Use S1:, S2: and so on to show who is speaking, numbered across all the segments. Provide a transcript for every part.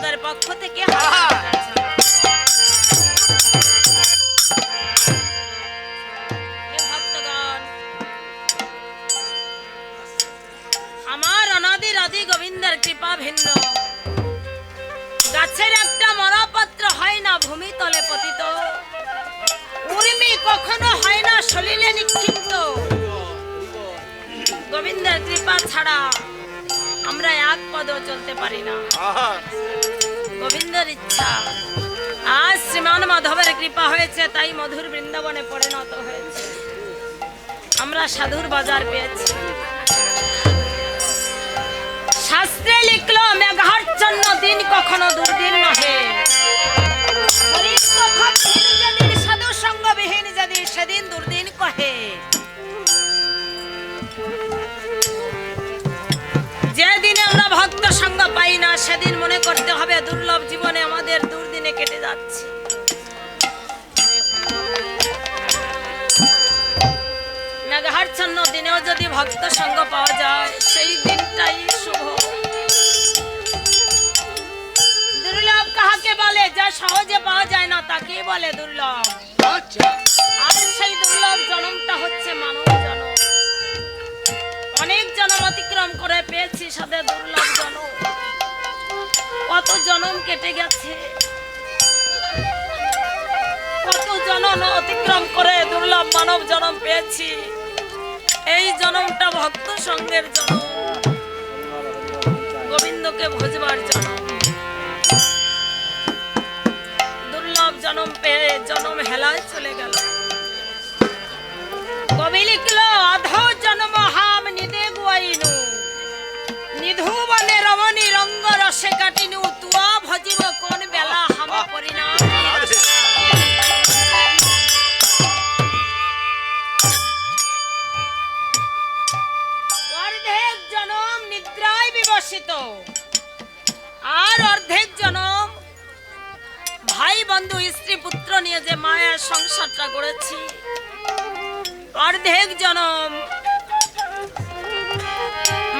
S1: সম্প্রদায়ের পক্ষ থেকে ভক্তগণ, আমার অনাদি আদি গোবিন্দের কৃপা ভিন্ন গাছের একটা মরাপত্র হয় না ভূমি তলে পতিত, উর্মি কখনো হয় না সলিলে নিক্ষিপ্ত। গোবিন্দের কৃপা ছাড়া আমরা এক পদও চলতে পারি না। গোবিন্দের ইচ্ছা, আজ শ্রীমান মাধবের কৃপা হয়েছে, তাই মধুর বৃন্দাবনে পরিণত হয়েছে। আমরা সাধুর বাজার পেয়েছি। শাস্ত্রে লিখলো মেঘাচ্ছন্ন দিন কখনো দুর্দিন নহে, যেদিন সাধু সঙ্গবিহীন যেদিন সেদিন দুর্দিন কহে। যেদিনে আমরা ভক্ত সঙ্গ পাই না সেদিন মনে করতে হবে দুর্লভ জীবনে আমাদের দুর্দিনে কেটে যাচ্ছে। মেঘাচ্ছন্ন দিনেও যদি ভক্ত সঙ্গ পাওয়া যায় সেই দিনটাই শুভ। দুর্লভ কাহাকে বলে? যা সহজে পাওয়া যায় না তাকে বলে দুর্লভ। আর সেই দুর্লভ জন্মটা হচ্ছে মানব জন্ম। অনেক জন্ম অতিক্রম করে পেয়েছি সাথে দুর্লভ জন্ম। কত জন্ম কেটে গেছে, কত জন্ম অতিক্রম করে দুর্লভ মানব জন্ম পেয়েছি। এই জন্মটা ভক্ত সঙ্গের জন্ম, গোবিন্দকে ভজবার জন্ম। দুর্লভ জন্ম পেয়ে জন্ম হেলায় চলে গেল। কবি লিখলো আধো জন্ম হাম নিদে গুয়াইনু, নিধু বনে রমণী রঙ্গ রসে কাটিনু, তুয়া ভজিব কোন বেলা হাম পরিণাম। অর্ধেক জনম নিদ্রায় বিবসিত, আর অর্ধেক জনম ভাই বন্ধু স্ত্রী পুত্র নিয়ে যে মায়ের সংসারটা করেছি। অর্ধেক জনম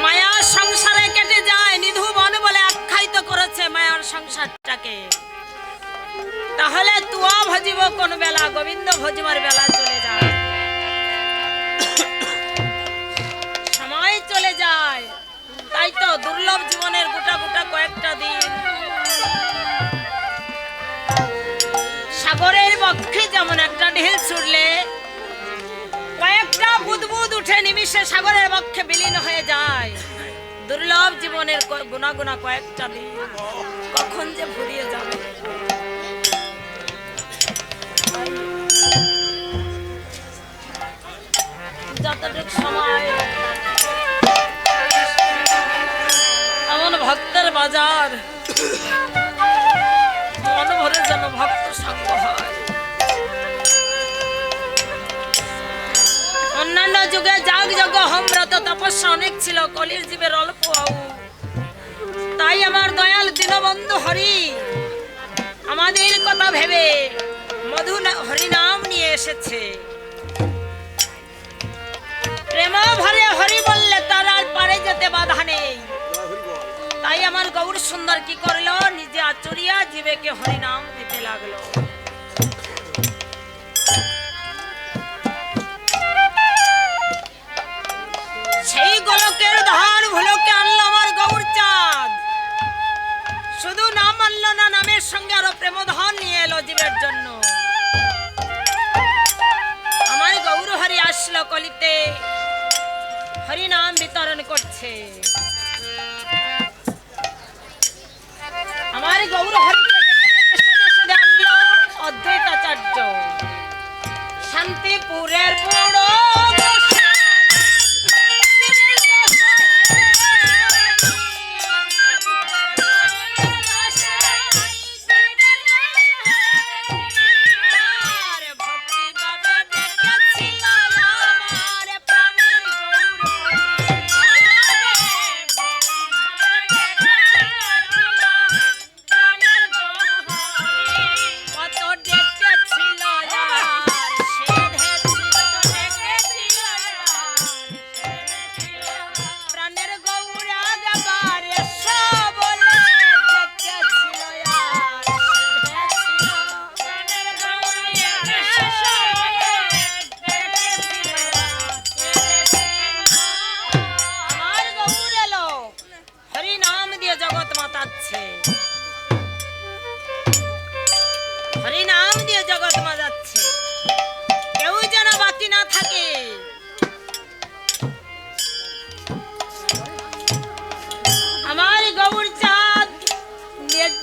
S1: মায়ার সংসারে কেটে যায়। নিধু বন বলে আখ্যায়িত করেছে মায়ার সংসারটাকে। তাহলে তুয়া ভজিব কোন বেলা? গোবিন্দ ভজিবার বেলা চলে যায়, সময় চলে যায়। তাই তো দুর্লভ জীবনের গোটা গোটা কয়েকটা দিন সাগরের বক্ষে যেমন একটা ঢেউ ছুড়লে কয়েকটা বুদবুদ উঠে নিমিষে সাগরের বক্ষে বিলীন হয়ে যায়। দুর্লভ জীবনের গুনা গুনা কয়েকটা দিন কখন যে ফুরিয়ে যাবে। যতটুকু সময় এমন ভক্তের বাজার, মন ভরে যেন ভক্ত সঙ্গ হয়। অন্যান্য যুগে যাগ যজ্ঞ হোমব্রত তপস্যা অনেক ছিল, কলির জীবের অল্প। তাই আমার দয়াল দীনবন্ধু হরি আমাদের কথা ভেবে মধু হরিনাম নিয়ে এসেছে। প্রেম ভরে হরি বললে তার আর পারে যেতে বাধা নেই। তাই আমার গৌর সুন্দর কি করলো? নিজে আচরিয়া জীবেকে হরিনাম দিতে লাগলো। সেই গোলকের ধান ভুলকে আনলো আমার গৌর চাঁদ। শুধু নাম আনলো না, নামের সঙ্গে আরো প্রেমধন নিয়ে এলো জীবের জন্য। আমার গৌর হরি আসলো কলিতে, হরিনাম বিতরণ করছে। আমার গৌর হরিকে আনলো অদ্বৈতাচার্য শান্তিপুরের পুরো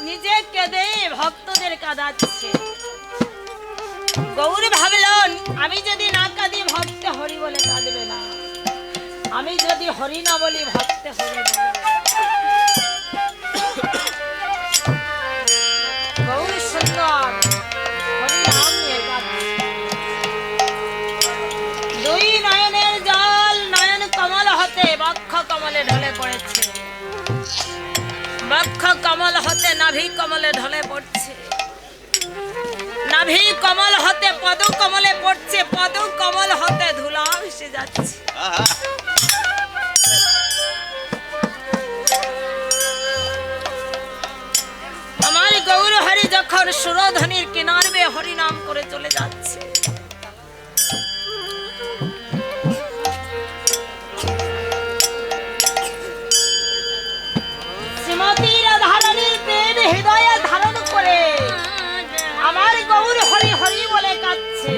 S1: নিজে কেঁদে ভক্তদের কাঁদাচ্ছে। গৌর ভাবলেন আমি যদি না কাঁদি ভক্ত হরি বলে কাঁদবে না, আমি যদি হরি না বলি ভক্ত হরি বলবে। গৌর সুন্দর হরি নাম নিয়ে কাঁদছে। দুই নয়নের জল নয়ন কমল হতে বক্ষ কমলে ঢলে পড়েছে, বক্ষ কমল হতে নাভি কমলে ঢলে পড়ছে, নাভি কমল হতে পদ কমলে পড়ছে, পদ কমল হতে ধুলা ভেসে যাচ্ছে। আমার গৌর হরি যখন সুরধ্বনির কিনার বেয়ে হরি নাম করে চলে যাচ্ছে, শ্রীমতী রাধারানীর প্রেম হৃদয়ে ধারণ করে আমার গৌর হরি হরি বলে কাঁদছে।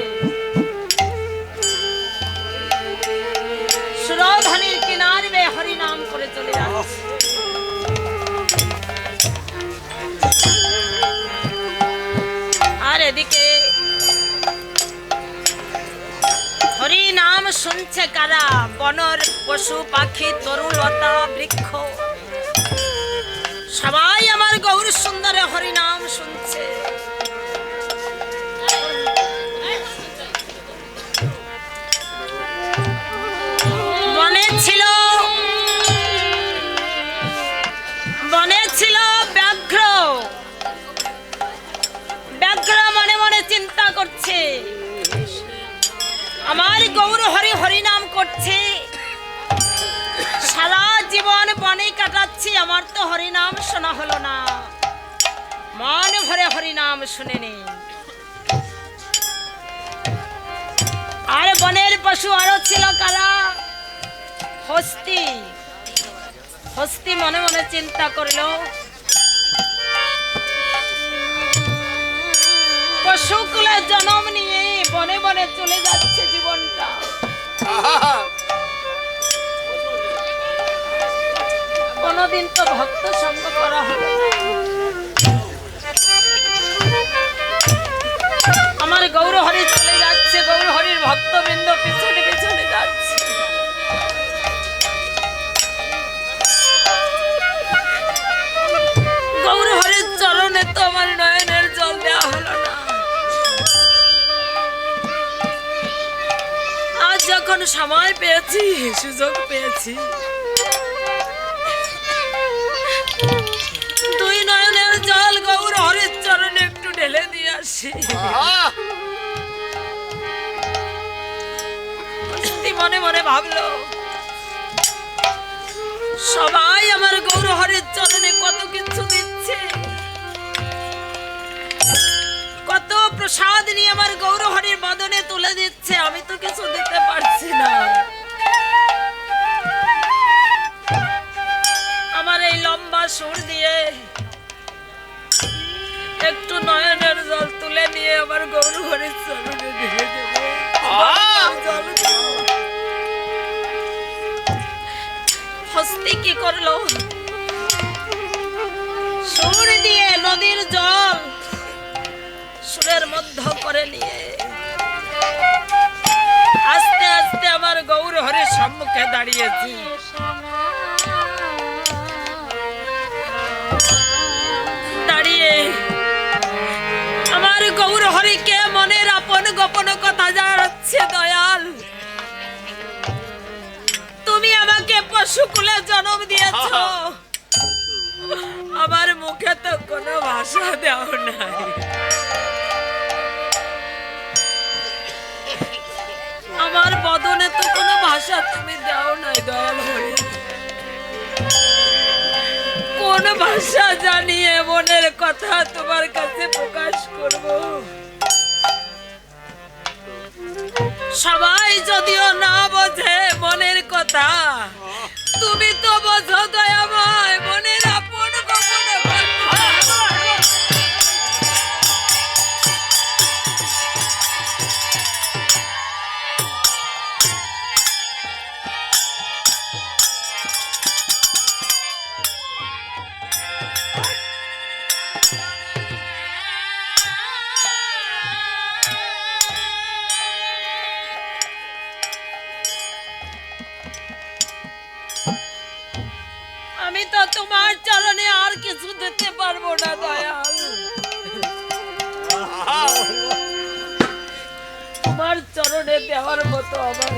S1: সুরধ্বনির কিনার বেয়ে হরি নাম করে চলে যাচ্ছে। আর এদিকে হরি নাম শুনছে কারা? বনর পশু পাখি তরুলতা বৃক্ষ সবাই আমার গৌর সুন্দরে হরি নাম শুনছে। বনে ছিল ব্যাঘ্র, ব্যাঘ্র মনে মনে চিন্তা করছে আমার গৌর হরি হরি নাম করছে, সারা জীবন বনে কাটাচ্ছি, আমার তো হরি নাম শোনা হলো না, মন ভরে হরি নাম শুনে নে। আর বনের পশু আরো ছিল কারা? হস্তি। হস্তি মনে মনে চিন্তা করলো পশুকুলে জন্ম নিয়ে বনে বনে চলে যাচ্ছে জীবনটা, কোনদিন তো ভক্ত সঙ্গ করা হলো না। আমার গৌর হরি চলে যাচ্ছে, গৌর হরির ভক্তবৃন্দ পিছনে পিছনে যাচ্ছে। গৌর হরির চরণে তো আমার নয়নের জল দেওয়া হলো না। আজ যখন সময় পেয়েছি, সুযোগ পেয়েছি, দুই নয়নের জল গৌর হরির চরণে একটু ঢেলে দিয়ে আসি। মনে মনে ভাবলো সবাই আমার গৌর হরির চরণে কত কিছু দিচ্ছে, কত প্রসাদ নিয়ে আমার গৌর হরির বদনে তুলে দিচ্ছে, আমি তো কিছু দিতে পারছি না। আমার এই লম্বা সুর দিয়ে একটু নয়নের জল তুলে নিয়ে আমার গৌর হরির চরণে ঢেলে দেব। হস্তি কি করলো? সুর দিয়ে নদীর জল সুরের মধ্য করে নিয়ে আস্তে আস্তে আমার গৌর হরির সম্মুখে দাঁড়িয়েছি। দাঁড়িয়ে আমার গৌর হরিকে মনের আপন গোপন কথা জানাচ্ছে, দয়াল তুমি আমাকে পশুকুলে জন্ম দিয়েছ, আমার মুখে তো কোনো ভাষা দাও নাই, আমার বদনে তো কোনো ভাষা তুমি দাও নাই, দয়াল হরি কোন ভাষা জানিয়ে মনের কথা তোমার কাছে প্রকাশ করব? সবাই যদিও না বোঝে মনের কথা, তুমি তো বোঝো দয়াময় মনের আপন গোপন কথা। আমি তো তোমার চরণে আর কিছু দিতে পারবো না দয়াল। তোমার চরণে দেওয়ার মতো আমার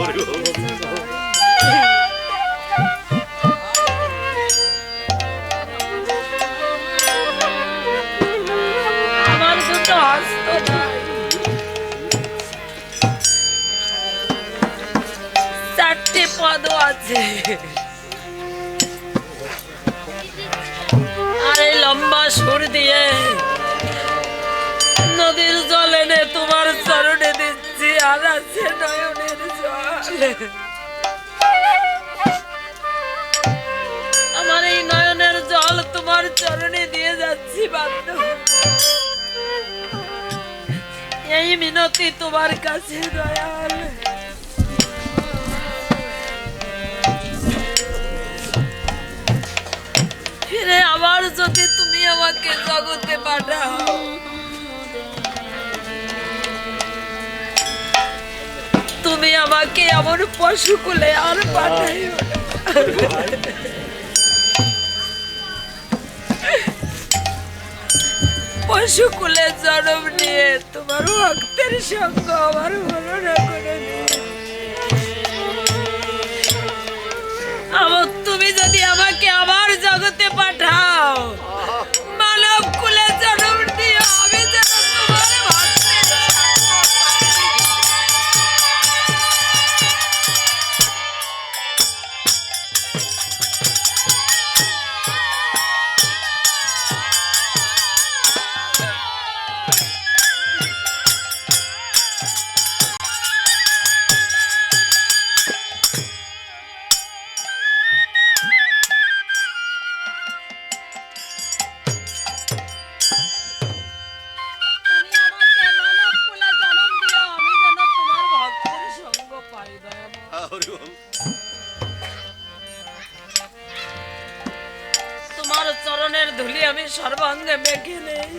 S1: আমার দুটো হস্ত নাই, চারটে পদও আছে, আর এই লম্বা সুর দিয়ে নদীর জল এনে তোমার চরণে দিচ্ছি, আর আছে নয়নের জল। আমার এই নয়নের জল তোমার চরণে দিয়ে যাচ্ছি বাধ্য। এই মিনতি তোমার কাছে দয়াল। ফিরে আবার যদি তুমি আমাকে জগতে পাঠাও, তুমি আমাকে এমন পশুকুলে আর পাঠাইও না। পশুকুলে জন্ম নিয়ে তোমার ভক্তের সঙ্গ আমার ভালো না করে আমার। তুমি যদি আমাকে আবার জগতে পাঠাও, মানব কুলে জন্ম দিও, আমি যেন তোমার ভক্তের সঙ্গ পাই। তোমার চরণের ধুলি আমি সর্বাঙ্গে মেখে নেই।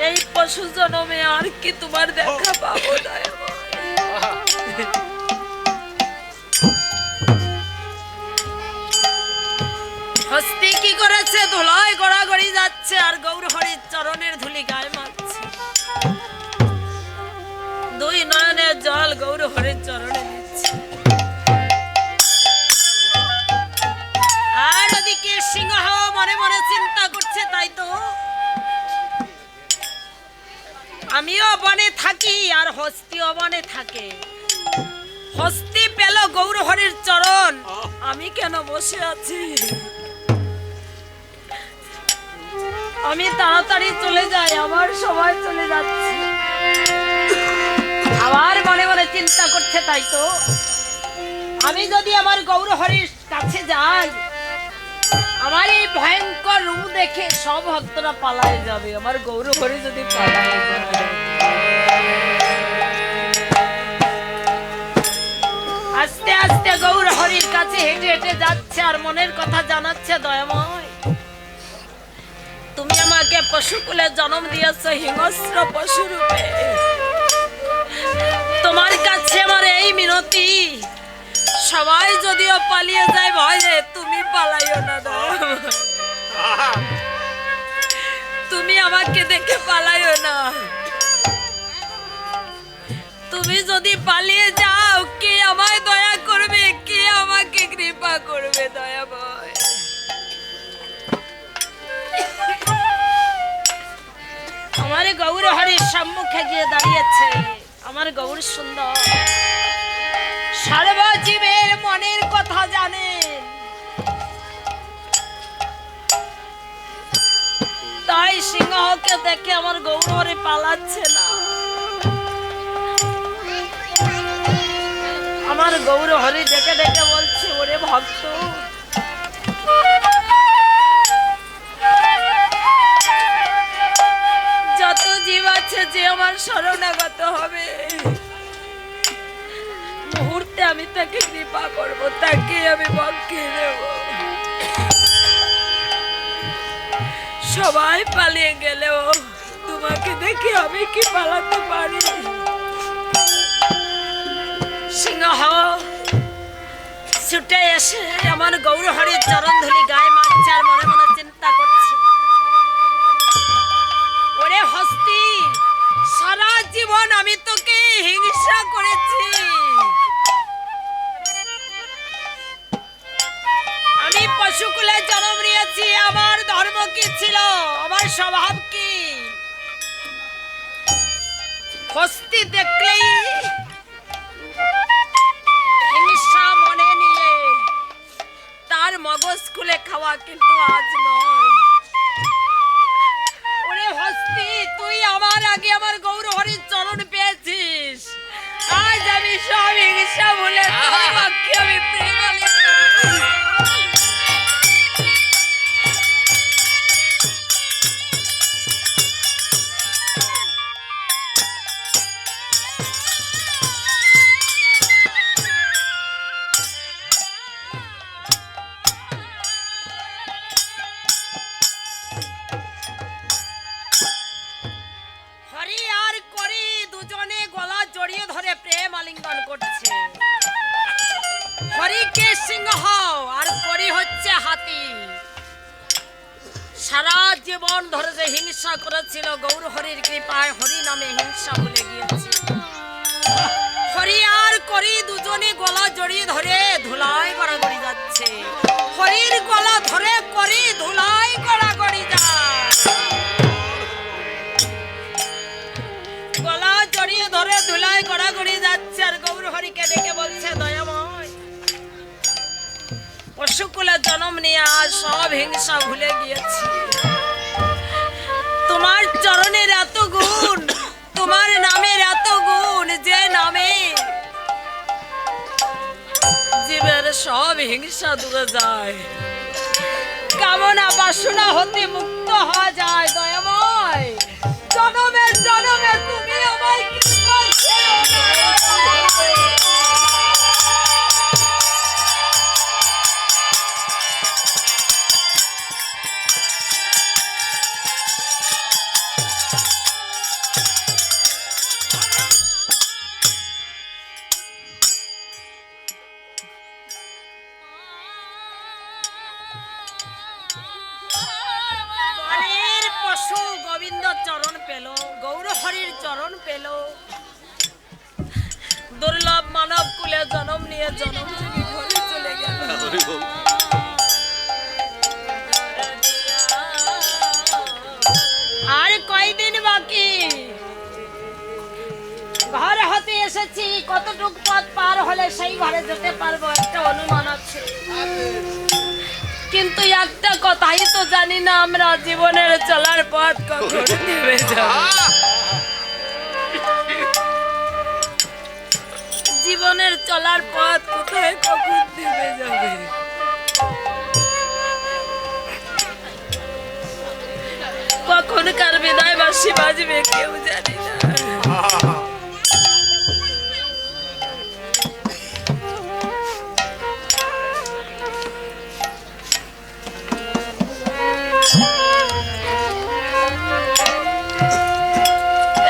S1: এই পশু জন্মে আর কি তোমার দেখা পাবো না। হস্তি কি করেছে? ধুলায় গড়াগড়ি যাচ্ছে আর গৌরহরির চরণের ধুলি গায়ে মারছে। দুই নয়নের জল গৌরহরির চরণে দিচ্ছে। আর ওদিকে সিংহ মনে মনে চিন্তা করছে, তাই তো আমিও বনে থাকি আর হস্তিও বনে থাকে। হস্তি পেল গৌরহরির চরণ, আমি কেন বসে আছি? আমি তাড়াতাড়ি চলে যাই, আমার সময় চলে যাচ্ছে। আবার মনে মনে চিন্তা করছে, তাই তো আমি যদি আমার গৌরহরির কাছে যাই, আমার এই ভয়ঙ্কর রূপ দেখে সব ভক্তরা পালায় যাবে। আমার গৌরহরি যদি পালায় যাবে, আস্তে আস্তে গৌরহরির কাছে হেঁটে হেঁটে যাচ্ছে আর মনের কথা জানাচ্ছে, দয়াময় তুমি আমাকে পশুকুলে জন্ম দিয়েছো হিংস্র পশু রূপে। তোমার কাছে আমার এই মিনতি, সবাই যদিও পালিয়ে যায় ভয়ে, তুমি পালাইও না। তুমি আমাকে দেখে পালাইও না। তুমি যদি পালিয়ে যাও, কে আমায় দয়া করবে? কে আমাকে কৃপা করবে? দয়াময় আমার গৌরহরির সম্মুখে গিয়ে দাঁড়িয়েছে আমার গৌর সুন্দর। সর্বজীবের মনের কথা জানেন, তাই সিংহকে দেখে আমার গৌরহরি পালাচ্ছে না। আমার গৌরহরি ডেকে ডেকে বলছে, ওরে ভক্ত, যত জীব আছে যে আমার শরণাগত হবে, মুহূর্তে আমি তাকে কৃপা করব, তাকে আমি বক্ষে নেব। সবাই পালিয়ে গেলেও তোমাকে দেখে আমি কি পালাতে পারি? সিংহ ছুটে এসে আমার গৌরহরির চরণ ধুলি গায়ে মারছে আর মনে মনে চিন্তা করছে, ওরে হস্তি, সারা জীবন আমি তোকে হিংসা করেছি, আমি পশুকুলে জন্ম নিয়েছি, আমার ধর্ম কি ছিল, আমার স্বভাব কি, হস্তি দেখলেই হিংসা মনে নিয়ে তার মগজ খুলে খাওয়া, কিন্তু আজ নয়। ওরে হস্তি, তুই আমার আগে আমার গৌরহরির চরণ পেয়েছিস, আজ আমি সব হিংসা ভুলে তোর পক্ষে আমি প্রেমালিঙ্গন করব। হরি আর করি দুজনে গলা জড়িয়ে ধরে প্রেম আলিঙ্গন করছে। হরিকে সিংহ আর করি হচ্ছে হাতি। সারা জীবন ধরে যে হিংসা করেছিল, গৌর হরির কৃপায় হরি নামে হিংসা ভুলে গিয়েছে। হরি আর করি দুজনে গলা জড়িয়ে ধরে ধুলাই গড়াগড়ি যাচ্ছে। হরির গলা ধরে করি ধুলাই গড়াগড়ি যায়, গলা জড়িয়ে ধরে ধুলাই গড়াগড়ি যাচ্ছে। আর গৌর হরিকে ডেকে বলছে, দয়াময়, পশুকুলে জন্ম নিয়ে আজ সব হিংসা ভুলে গিয়েছি, তোমার চরণের এত গুণ, তোমার নামের এত গুণ, যে নামে জীবের সব হিংসা দূরে যায়, কামনা বাসনা হতে মুক্ত হওয়া যায়। দয়াময়, জনমে জনমে তুমি আমায় কৃপা করো। বনের পশু গোবিন্দ চরণ পেল, গৌর হরির চরণ পেল, দুর্লভ মানব কুলে জন্ম নিয়ে জন্ম থেকে ঘরে চলে গেল। আর কয়দিন বাকি, ঘর হতে এসেছি, কতটুক পথ পার হলে সেই ঘরে যেতে পারবো একটা অনুমান আছে, কিন্তু একটা কথাই তো জানি না, আমরা জীবনের চলার পথ কখন নেমে যাব, জীবনের চলার পথ কোথায় কখন নেমে যাবে। কখন কার বিদায় বাঁশি বাজবে কেউ জানি না।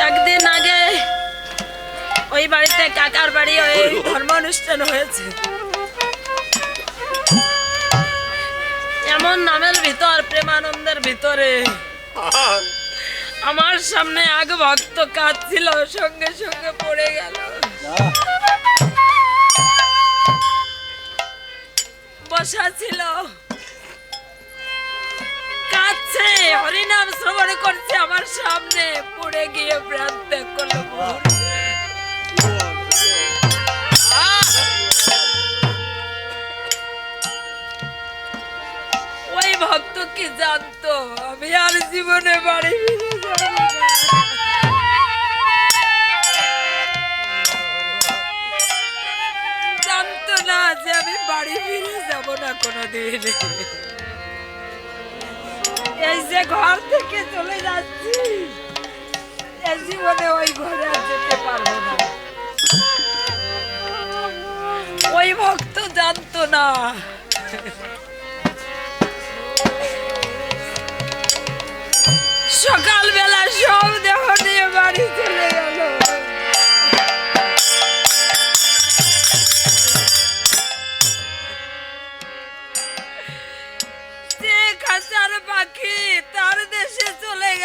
S1: একদিন আগে ওই বাড়িতে কাকার বাড়ি ওই ধর্ম অনুষ্ঠান হয়েছে, এমন নামের ভিতর প্রেমানন্দের ভিতরে আমার সামনে এক ভক্ত কাঁদছিল, সঙ্গে সঙ্গে পড়ে গেল, বসা ছিল, কাঁদছে, হরিনাম শ্রবণ করছে, আমার সামনে পড়ে গিয়ে প্রাণ ত্যাগ করলো। ওই ভক্ত কি জানতো আমি আর জীবনে বাড়ি ফিরে যাব না, জানতো না যে আমি বাড়ি ফিরে যাব না কোনোদিন। এই যে ঘর থেকে চলে যাচ্ছি, এই জীবনে ওই ঘরে আর যেতে পারবো না। ওই ভক্ত জানতো না। সকালবেলা সব দেহ নিয়ে বাড়ি চলে গেল।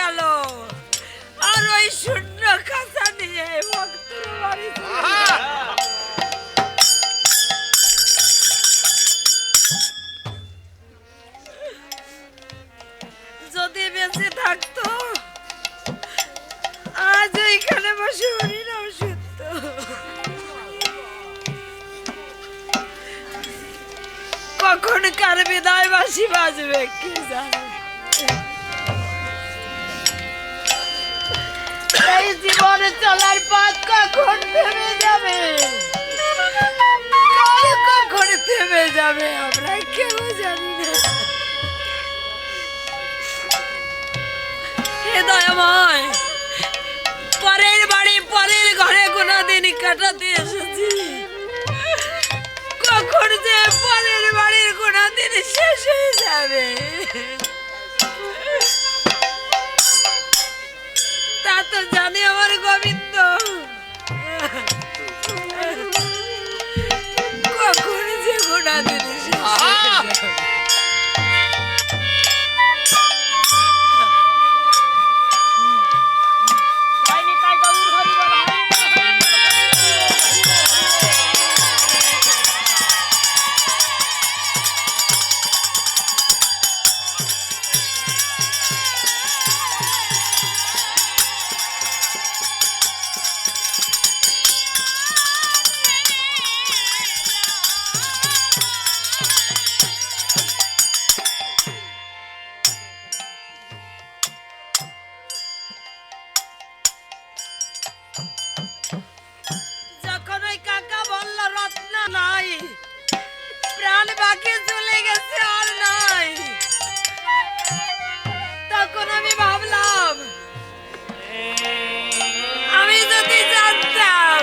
S1: গেল আর ওই শূন্য কাঁচা নিয়ে ভক্তের বাড়ি যদি বেঁচে থাকতো আজ এইখানে বসে হরিনাম শুনত। কখন কার বিদায় বাসি বাজবে কি জানে। এই জীবনে চলার পথ কখন থেমে যাবে, কখন থেমে যাবে আমরা কেউ জানি না। হে দয়াময়, পরের বাড়ি পরের ঘরে কোনদিন কাটাতে এসেছি, কখন যে পরের বাড়ির কোনদিন শেষ হয়ে যাবে তা তো জানি আমার গোবিন্দ। কখন যে কোনদিন শেষ হয়ে যাবে। যখন ওই কাকা বলল রত্ন নাই, প্রাণ বাকি চলে গেছে আর নাই, তখন আমি ভাবলাম আমি যদি জানতাম,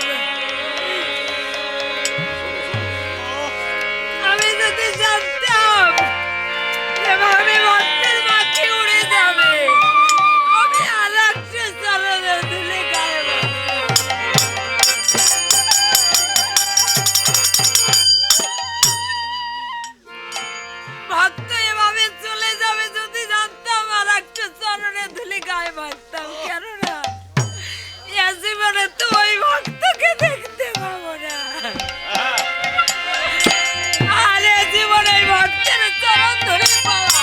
S1: আমি যদি জানতাম এভাবে ভক্তের মাটি উড়ে যাবে, আমি আর একটা চরণে ধুলে গায়ে ভক্ত এভাবে চলে যাবে যদি জানতাম, আর একটা চরণে ধুলে গায়ে মারতাম। কেননা এ জীবনে তো ওই ভক্তকে দেখতে পাবো না, আর এ জীবনে ওই ভক্তের চরণ ধরে পাওয়া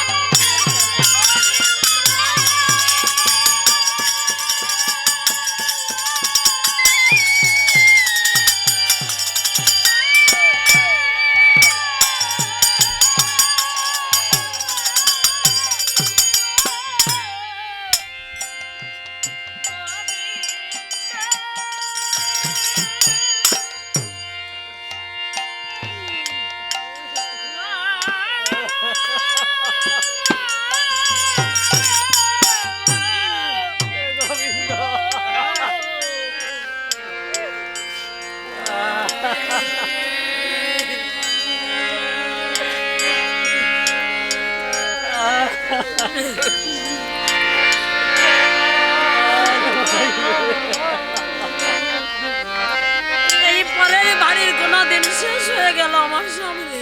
S1: এই পরের বাড়ির কোনদিন শেষ হয়ে গেল আমার সামনে।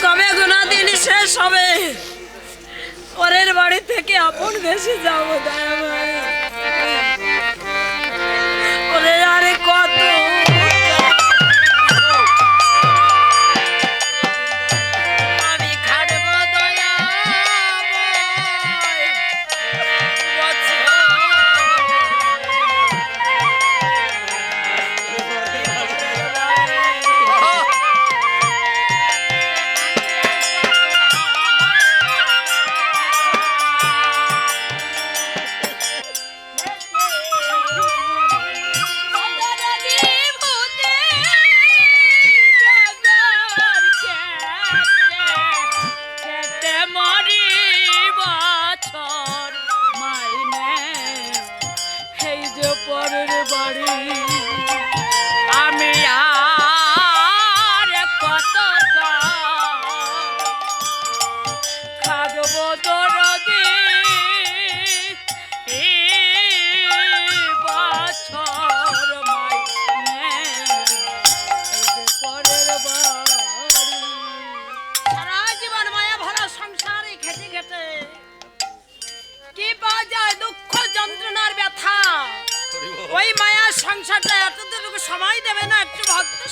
S1: কবে কোনদিন শেষ হবে, পরের বাড়ি থেকে আপন দেশে যাবো দয়াময়। ওরে আরে কত আমি খাটবো দয়াময় বছর।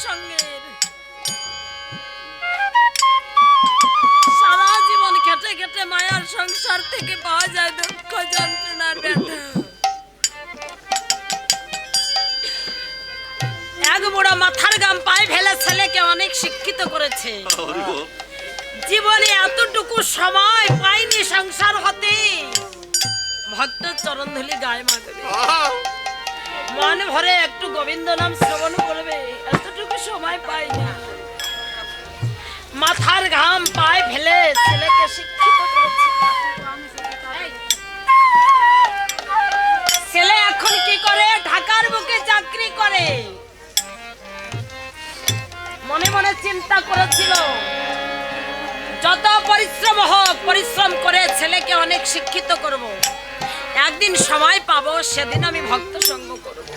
S1: সঙ্গের সারা জীবন খেটে খেটে মায়ার সংসার থেকে পাওয়া যায় দুঃখ যন্ত্রণার ব্যথা। এক বুড়া মাথার গাম পায়ে ফেলে ছেলেকে অনেক শিক্ষিত করেছে। জীবনে এতটুকু সময় পাইনি সংসার হতে ভক্ত চরণ ধুলি গায়ে মাখবে, মন ভরে একটু গোবিন্দ নাম শ্রবণ করবে, এতটুকু সময় পাই না। মাথার ঘাম পায়ে ফেলে ছেলেকে শিক্ষিত করেছে। ছেলে এখন কি করে? ঢাকার বুকে চাকরি করে। মনে মনে চিন্তা করেছিল যত পরিশ্রম হোক, পরিশ্রম করে ছেলেকে অনেক শিক্ষিত করব, একদিন সময় পাবো, সেদিন আমি ভক্ত সঙ্গ করব।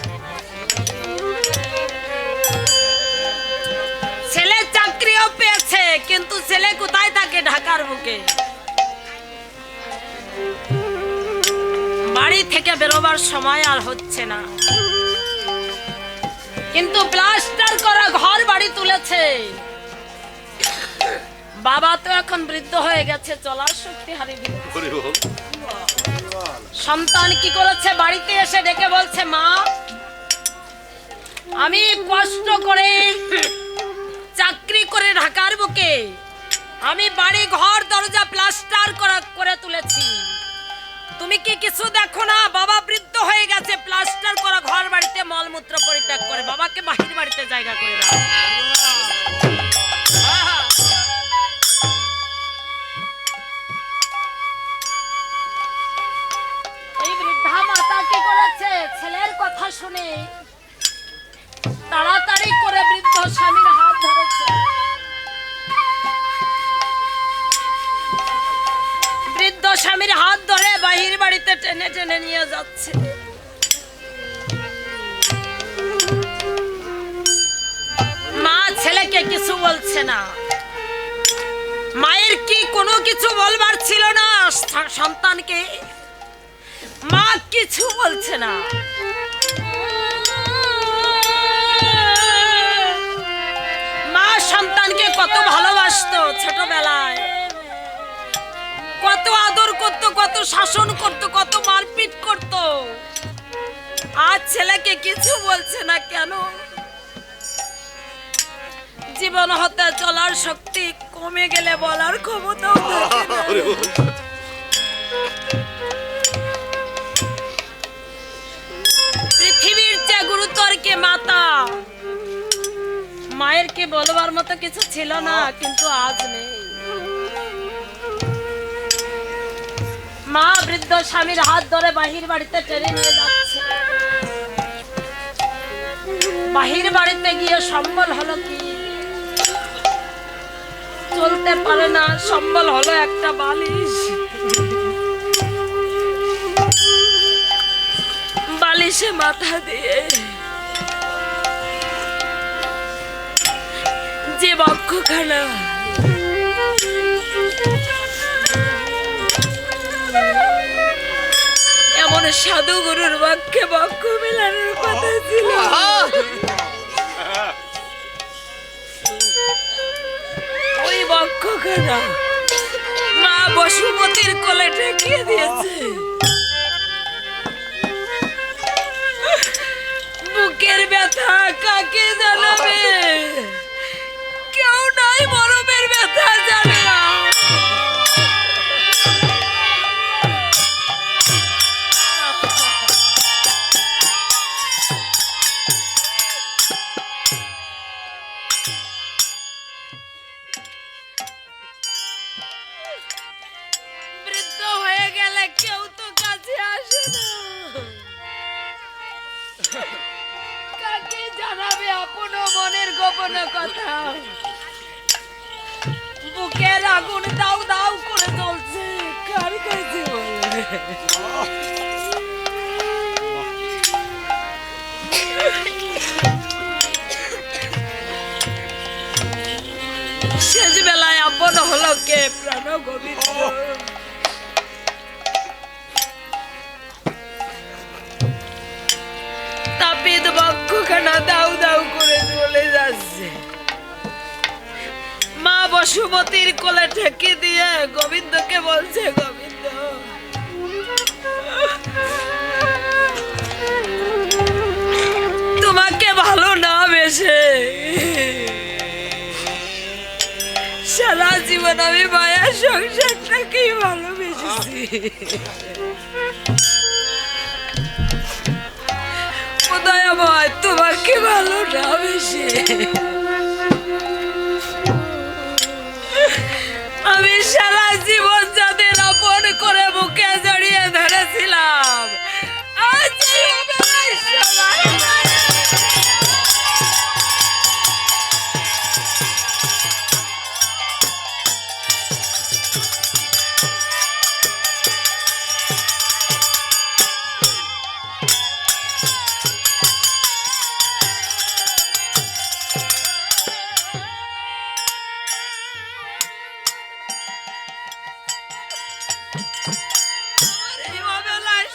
S1: ছেলে চাকরিও পেয়েছে, কিন্তু ছেলে কোথায় থাকে? ঢাকার বুকে। বাড়ি থেকে বেরোবার সময় আর হচ্ছে না, কিন্তু প্লাস্টার করা ঘর বাড়ি তুলেছে। বাবা তো এখন বৃদ্ধ হয়ে গেছে, চলার শক্তি হারিয়ে দিয়েছে। সন্তান কি করেছে? বাড়িতে এসে ডেকে বলছে, মা আমি কষ্ট করে চাকরি করে ঢাকার বুকে আমি বাড়ি ঘর দরজা প্লাস্টার করে তুলেছি, তুমি কি কিছু দেখো না? বাবা বৃদ্ধ হয়ে গেছে, প্লাস্টার করা ঘর বাড়িতে মলমূত্র পরিত্যাগ করে, বাবাকে বাহির বাড়িতে জায়গা করে দাও। এই বৃদ্ধা মাতা কি করেছে? ছেলের কথা শুনে তাড়াতাড়ি করে বৃদ্ধ স্বামীর হাত ধরেছে। বৃদ্ধ স্বামীর হাত ধরে বাহির বাড়িতে টেনে টেনে নিয়ে যাচ্ছে। মা ছেলেকে কিছু বলছে না। মায়ের কি কোনো কিছু বলবার ছিল না সন্তানকে? মা কিছু বলছে না। মা সন্তানকে কত ভালোবাসতো, ছোটবেলায় কত আদর করত, কত শাসন করত, কত মারপিট করত। আজ ছেলেকে কিছু বলছে না কেন? জীবন হতে চলার শক্তি কমে গেলে বলার ক্ষমতাও থাকে না। পৃথিবীর চেয়ে গুরুতর কে মাতা? মায়ের কে বলবার মতো কিছু ছিল না, কিন্তু আজ নেই। মা বৃদ্ধ স্বামীর হাত ধরে বাহির বাড়িতে টেনে নিয়ে যাচ্ছে। বাহির বাড়িতে গিয়ে সম্বল হলো কি? চলতে পারে না, সম্বল হলো একটা বালিশ। বালিশে মাথা দিয়ে যে বক্ষখানা এমন সাধু গুরুর বাক্যে বক্ষ মেলানোর কথা ছিল, ওই বক্ষখানা মা বসুমতির কোলে ঠেকিয়ে দিয়েছে। বুকের ব্যথা কাকে জানাবে? কেউ নাই মরমের ব্যথা জানে না। বৃদ্ধ হয়ে গেলে কেউ তো কাছে আসে না, কাকে জানাবে আপন মনের গোপন কথা? বুকের আগুন দাউ দাউ করে জ্বলছে, কার কাছে বলবে? শেষ বেলায় আপন হলো কে? প্রাণ গোবিন্দ। তাপিত বক্ষখানা দাউ দাউ করে চলে যাচ্ছে। বসুমতীর কোলে ঠেকি দিয়ে গোবিন্দকে বলছে, গোবিন্দ তোমাকে ভালো না বেশে সারা জীবন আমি মায়ের সংসারটাকেই ভালোবেসেছি। দয়াময় তোমাকে ভালো না বেশে আমি সারা জীবন যাদের আপন করে বুকে জড়িয়ে ধরেছিলাম আজ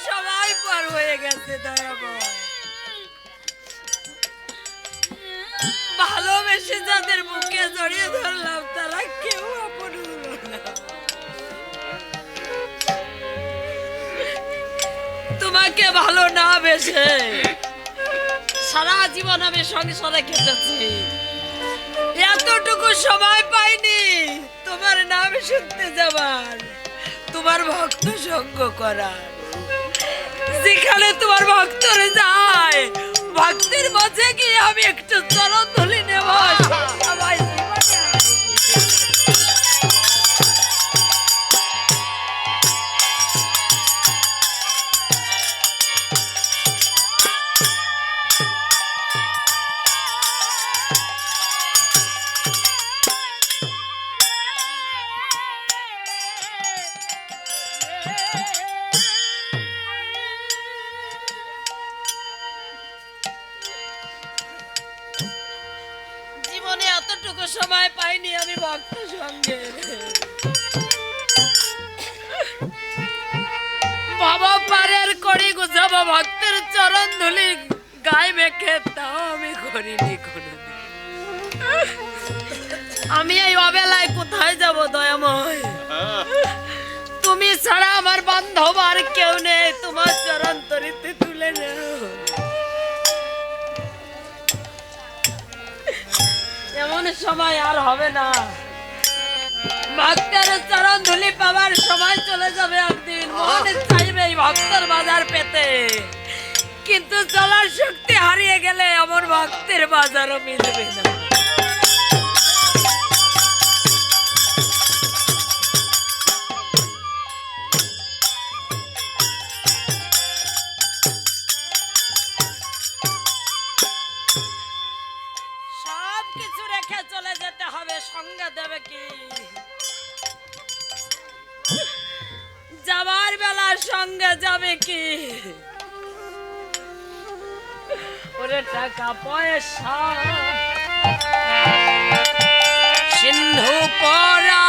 S1: সবাই পার হয়ে গেছে। দয়াময় ভালোবেসে যাদের বুকে জড়িয়ে ধরলাম তারা কেউ আপন হলো না। তোমাকে ভালো না বেশে সারা জীবন আমি সংসারে কেটেছি, এতটুকু সময় পাইনি তোমার নাম শুনতে যাবার, তোমার ভক্ত সঙ্গ করার। যেখানে তোমার ভক্তরে যায় ভক্তের মাঝে গিয়ে আমি একটু চরণ ধুলি নেব। সবাই জীবনে এতটুকু সময় পাইনি আমি ভক্ত সঙ্গে। বাবা পারের করি গুছাবো ভক্তের চরণ ধুলি গায়ে মেখে, তাও আমি করিনি কোনোদিন। আমি এই অবেলায় কোথায় যাব দয়াময়? তুমি ছাড়া আমার বান্ধব আর কেউ নেই, তোমার চরণ তরিতে তুলে নাও। এমন সময় আর হবে না, ভক্তের চরণ ধুলি পাওয়ার সময় চলে যাবে একদিন। মনে চাইবে এই ভক্তের বাজার পেতে, কিন্তু চলার শক্তি হারিয়ে গেলে আমার ভক্তের বাজারও মিলবে না। কিছু রেখে চলে যেতে হবে, সঙ্গে দেবে কি? যাবার বেলা সঙ্গে যাবে কি? ওরে টাকা পয়সা সিন্ধু পরা